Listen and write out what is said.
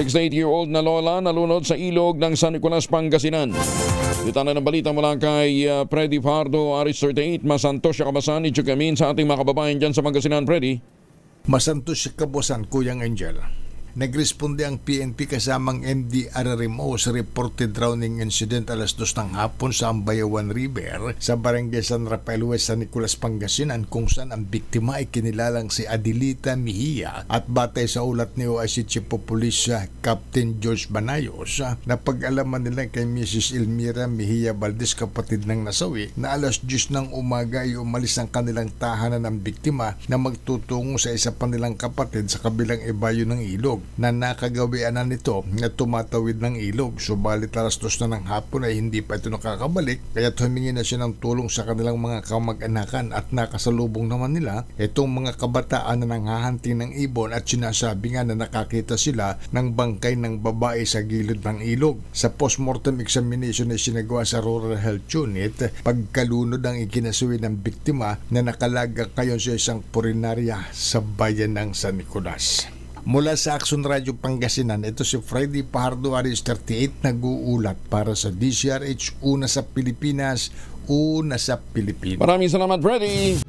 68-year-old na lola nalunod sa ilog ng San Nicolas, Pangasinan. Dito na ng balita mula kay Freddy Pardo, Aris 38. Masantos siya kabasan, itsugamin sa ating mga kababayan dyan sa Pangasinan, Freddy. Masantos siya kabasan, Kuyang Angel. Nagresponde ang PNP kasamang MDRRMO sa reported drowning incident alas 2 ng hapon sa Ambayawan River sa Barangay San Rafael West, San Nicolas, Pangasinan, kung saan ang biktima ay kinilalang si Adelita Mejia at batay sa ulat ni OIC Chief of Police Captain George Banayos na pag-alaman nila kay Mrs. Elmira Mejia Valdez, kapatid ng nasawi, na alas 10 ng umaga ay umalis ang kanilang tahanan ng biktima na magtutungo sa isa pa nilang kapatid sa kabilang ibayo ng ilog na nakagawian na nito na tumatawid ng ilog. Subalit alas 2 na ng hapon ay hindi pa ito nakakabalik, kaya humingi na siya ng tulong sa kanilang mga kamag-anakan at nakasalubong naman nila itong mga kabataan na nanghahanting ng ibon at sinasabi nga na nakakita sila ng bangkay ng babae sa gilid ng ilog. Sa postmortem examination na sinagawa sa Rural Health Unit, pagkalunod ang ikinasuwi ng biktima na nakalaga kayon sa isang purinarya sa bayan ng San Nicolas. Mula sa Action Radio Pangasinan, ito si Freddy Pardo, Aris 38, nag-uulat para sa DCRH, una sa Pilipinas, una sa Pilipinas. Maraming salamat, Freddy.